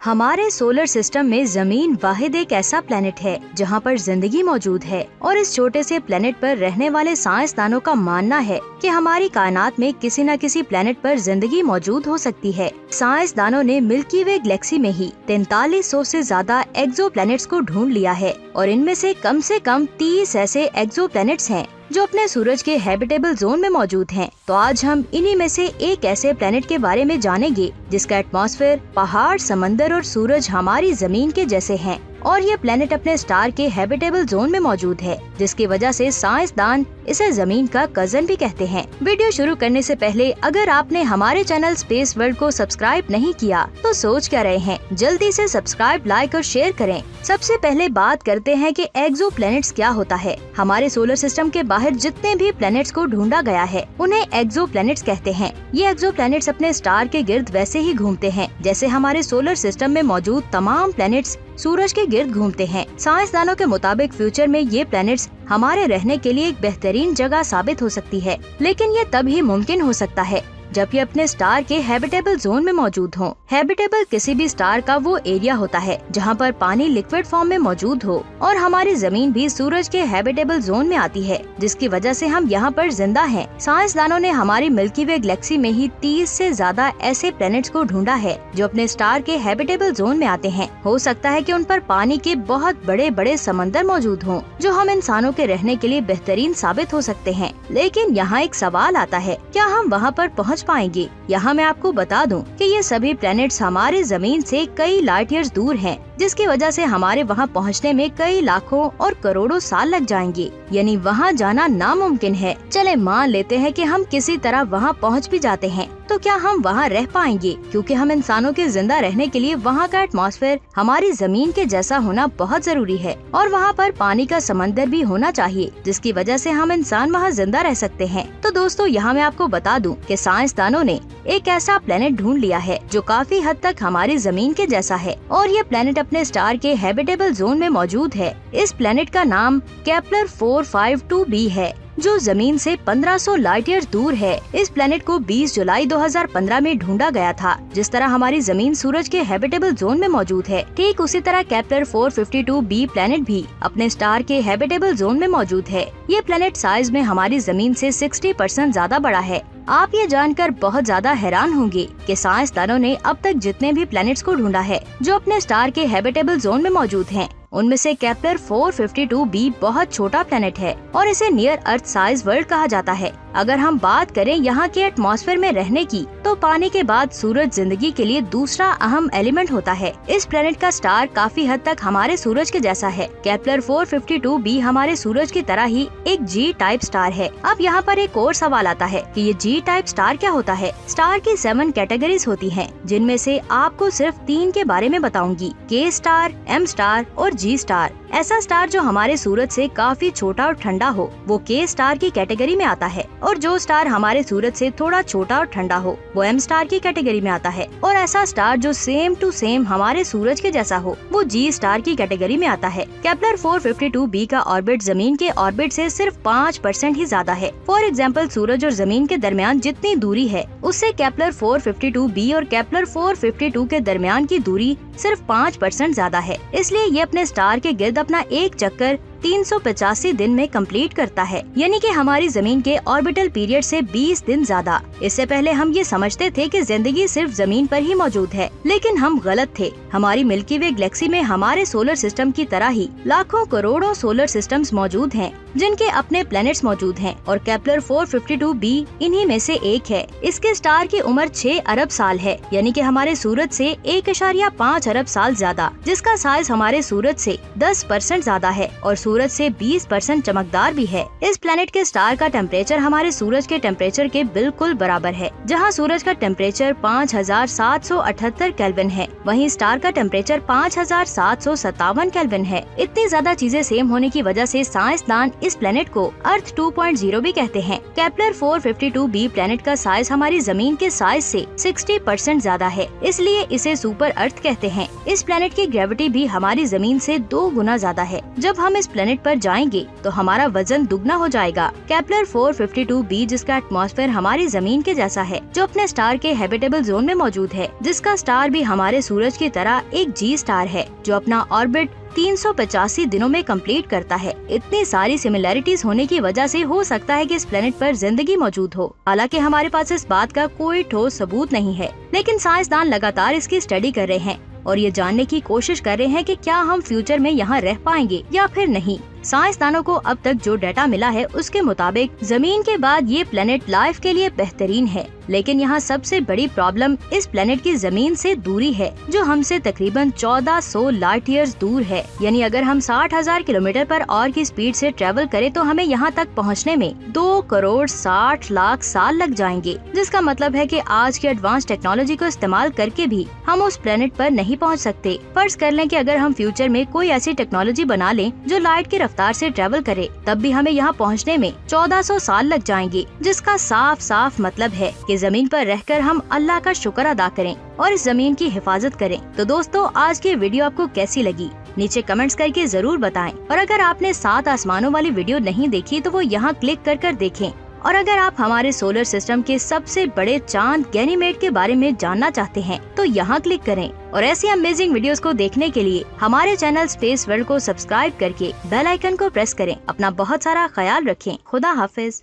हमारे solar system में जमीन वाहिद एक ऐसा प्लेनेट है जहां पर जिंदगी मौजूद है और इस छोटे से प्लेनेट पर रहने वाले साइंसदानों का मानना है कि हमारी कायनात में किसी न किसी प्लेनेट पर जिंदगी मौजूद हो सकती है। साइंसदानों ने मिल्की वे गैलेक्सी में ही 4300 से ज्यादा एक्सो प्लैनेट्स को ढूंढ लिया है और इनमें से कम 30 ऐसे एक्सो प्लैनेट्स हैं जो अपने सूरज के हैबिटेबल जोन में मौजूद हैं। तो आज हम इन्हीं में से एक ऐसे प्लेनेट के बारे में जानेंगे जिसका एटमॉस्फेयर, पहाड़, समंदर और सूरज हमारी जमीन के जैसे हैं और ये प्लेनेट अपने स्टार के हैबिटेबल जोन में मौजूद है, जिसकी वजह से साइंसदान इसे जमीन का कजन भी कहते हैं। वीडियो शुरू करने से पहले अगर आपने हमारे चैनल स्पेस वर्ल्ड को सब्सक्राइब नहीं किया तो सोच क्या रहे हैं, जल्दी से सब्सक्राइब, लाइक और शेयर करें। सबसे पहले बात करते हैं कि एक्सो प्लैनेट्स क्या होता है। हमारे सोलर सिस्टम के बाहर जितने भी प्लैनेट्स को ढूंढा गया है उन्हें एक्सो प्लैनेट्स कहते हैं। ये एक्सो प्लैनेट्स अपने स्टार के गिर्द वैसे ही घूमते हैं जैसे हमारे सोलर सिस्टम में मौजूद तमाम प्लैनेट्स सूरज के गिर्द घूमते हैं। साइंसदानों के मुताबिक फ्यूचर में ये प्लैनेट्स हमारे रहने के लिए एक बेहतरीन जगह साबित हो सकती है, लेकिन ये तभी मुमकिन हो सकता है जब ये अपने स्टार के हैबिटेबल जोन में मौजूद हों। हैबिटेबल किसी भी स्टार का वो एरिया होता है जहाँ पर पानी लिक्विड फॉर्म में मौजूद हो और हमारी जमीन भी सूरज के हैबिटेबल जोन में आती है, जिसकी वजह से हम यहाँ पर जिंदा हैं। साइंसदानों ने हमारी मिल्की वे गैलेक्सी में ही 30 से ज्यादा ऐसे प्लैनेट्स को ढूंढा है जो अपने स्टार के हैबिटेबल जोन में आते हैं। हो सकता है कि उन पर पानी के बहुत बड़े बड़े समंदर मौजूद हों जो हम इंसानों के रहने के लिए बेहतरीन साबित हो सकते हैं। लेकिन यहाँ एक सवाल आता है, क्या हम वहाँ पर पहुँच पाएंगे? यहाँ मैं आपको बता दूं कि ये सभी प्लैनेट्स हमारे जमीन से कई लाइट ईयर्स दूर हैं, जिसकी वजह से हमारे वहाँ पहुँचने में कई लाखों और करोड़ों साल लग जाएंगे, यानी वहाँ जाना नामुमकिन है। चले मान लेते हैं कि हम किसी तरह वहाँ पहुँच भी जाते हैं, तो क्या हम वहाँ रह पाएंगे? क्योंकि हम इंसानों के जिंदा रहने के लिए वहाँ का एटमॉस्फेयर हमारी जमीन के जैसा होना बहुत जरूरी है और वहाँ पर पानी का समंदर भी होना चाहिए, जिसकी वजह से हम इंसान वहाँ जिंदा रह सकते हैं। तो दोस्तों, यहाँ मैं आपको बता दूं कि साइंसदानों ने एक ऐसा प्लेनेट ढूंढ लिया है जो काफी हद तक हमारी जमीन के जैसा है और ये प्लेनेट अपने स्टार के हैबिटेबल जोन में मौजूद है। इस प्लेनेट का नाम केपलर 452b है जो जमीन से 1500 लाइट ईयर दूर है। इस प्लेनेट को 20 जुलाई 2015 में ढूंढा गया था। जिस तरह हमारी जमीन सूरज के हैबिटेबल जोन में मौजूद है, ठीक उसी तरह केपलर 452b प्लेनेट भी अपने स्टार के हैबिटेबल जोन में मौजूद है। ये प्लेनेट साइज में हमारी जमीन से 60% ज्यादा बड़ा है। आप ये जानकर बहुत ज्यादा हैरान होंगे कि साइंसदानों ने अब तक जितने भी प्लैनेट्स को ढूंढा है जो अपने स्टार के हैबिटेबल जोन में मौजूद हैं, उनमें से केपलर 452b बहुत छोटा प्लेनेट है और इसे नियर अर्थ साइज वर्ल्ड कहा जाता है। अगर हम बात करें यहाँ के एटमॉस्फेयर में रहने की, तो पानी के बाद सूरज जिंदगी के लिए दूसरा अहम एलिमेंट होता है। इस प्लेनेट का स्टार काफी हद तक हमारे सूरज के जैसा है। केपलर 452b हमारे सूरज की तरह ही एक जी टाइप स्टार है। अब यहाँ पर एक और सवाल आता है कि ये जी टाइप स्टार क्या होता है? स्टार की 7 कैटेगरीज होती हैं, जिनमें से आपको सिर्फ 3 के बारे में बताऊंगी, के स्टार, एम स्टार और जी स्टार। ऐसा स्टार जो हमारे सूरज से काफी छोटा और ठंडा हो वो के स्टार की कैटेगरी में आता है और जो स्टार हमारे सूरज से थोड़ा छोटा और ठंडा हो वो एम स्टार की कैटेगरी में आता है और ऐसा स्टार जो सेम टू सेम हमारे सूरज के जैसा हो वो जी स्टार की कैटेगरी में आता है। केपलर 452b का ऑर्बिट जमीन के ऑर्बिट से सिर्फ 5% ही ज्यादा है। फॉर एग्जाम्पल, सूरज और जमीन के दरमियान जितनी दूरी है उससे केपलर 452b और केपलर 452 के दरमियान की दूरी सिर्फ 5% ज्यादा है। इसलिए ये अपने स्टार के गिर्द अपना एक चक्कर 385 दिन में कंप्लीट करता है, यानी कि हमारी जमीन के ऑर्बिटल पीरियड से 20 दिन ज्यादा। इससे पहले हम ये समझते थे कि जिंदगी सिर्फ जमीन पर ही मौजूद है, लेकिन हम गलत थे। हमारी मिल्की वे गैलेक्सी में हमारे सोलर सिस्टम की तरह ही लाखों करोड़ों सोलर सिस्टम्स मौजूद हैं, जिनके अपने प्लैनेट्स मौजूद हैं और केपलर 452b इन्हीं में से एक है। इसके स्टार की उम्र 6 अरब साल है, यानी कि हमारे सूरज से 1.5 अरब साल ज्यादा, जिसका साइज हमारे सूरज से 10% ज्यादा है और सूरज से 20% चमकदार भी है। इस प्लेनेट के स्टार का टेम्परेचर हमारे सूरज के टेम्परेचर के बिल्कुल बराबर है। जहां सूरज का टेम्परेचर 5778 केल्विन है, वहीं स्टार का टेम्परेचर 5757 केल्विन है। इतनी ज्यादा चीजें सेम होने की वजह से साइंसदान इस प्लेनेट को अर्थ 2.0 भी कहते हैं। केपलर 452b प्लेनेट का साइज हमारी जमीन के साइज से 60% ज्यादा है, इसलिए इसे सुपर अर्थ कहते हैं। इस प्लेनेट की ग्रेविटी भी हमारी जमीन से 2 गुना ज्यादा है। जब हम इस प्लेनेट पर जाएंगे तो हमारा वजन दुगना हो जाएगा। केपलर 452b, जिसका एटमॉस्फेयर हमारी जमीन के जैसा है, जो अपने स्टार के हैबिटेबल जोन में मौजूद है, जिसका स्टार भी हमारे सूरज की तरह एक जी स्टार है, जो अपना ऑर्बिट 385 दिनों में कंप्लीट करता है। इतनी सारी सिमिलैरिटीज होने की वजह से हो सकता है कि इस प्लेनेट पर जिंदगी मौजूद हो। हालांकि हमारे पास इस बात का कोई ठोस सबूत नहीं है, लेकिन साइंसदान लगातार इसकी स्टडी कर रहे हैं और ये जानने की कोशिश कर रहे हैं कि क्या हम फ्यूचर में यहाँ रह पाएंगे या फिर नहीं। साइंसदानों को अब तक जो डाटा मिला है उसके मुताबिक जमीन के बाद ये प्लेनेट लाइफ के लिए बेहतरीन है, लेकिन यहाँ सबसे बड़ी प्रॉब्लम इस प्लेनेट की जमीन से दूरी है, जो हमसे तकरीबन 1400 लाइट ईयर्स दूर है। यानी अगर हम 60,000 किलोमीटर पर और की स्पीड से ट्रेवल करें तो हमें यहाँ तक पहुँचने में 2 करोड़ 60 लाख साल लग जाएंगे, जिसका मतलब है कि आज की एडवांस टेक्नोलॉजी को इस्तेमाल करके भी हम उस प्लेनेट पर नहीं पहुँच सकते। फर्ज कर लें कि अगर हम फ्यूचर में कोई ऐसी टेक्नोलॉजी बना लें जो लाइट की रफ्तार से ट्रेवल करे, तब भी हमें यहाँ पहुँचने में 1400 साल लग जाएंगे, जिसका साफ साफ मतलब है कि जमीन पर रहकर हम अल्लाह का शुक्र अदा करें और इस जमीन की हिफाजत करें। तो दोस्तों, आज की वीडियो आपको कैसी लगी नीचे कमेंट्स करके जरूर बताएं। और अगर आपने 7 आसमानों वाली वीडियो नहीं देखी तो वो यहाँ क्लिक कर कर देखें। और अगर आप हमारे सोलर सिस्टम के सबसे बड़े चांद गैनीमेड के बारे में जानना चाहते हैं तो यहाँ क्लिक करें। और ऐसी अमेजिंग वीडियोस को देखने के लिए हमारे चैनल स्पेस वर्ल्ड को सब्सक्राइब करके बेल आइकन को प्रेस करें। अपना बहुत सारा ख्याल रखें। खुदा हाफिज।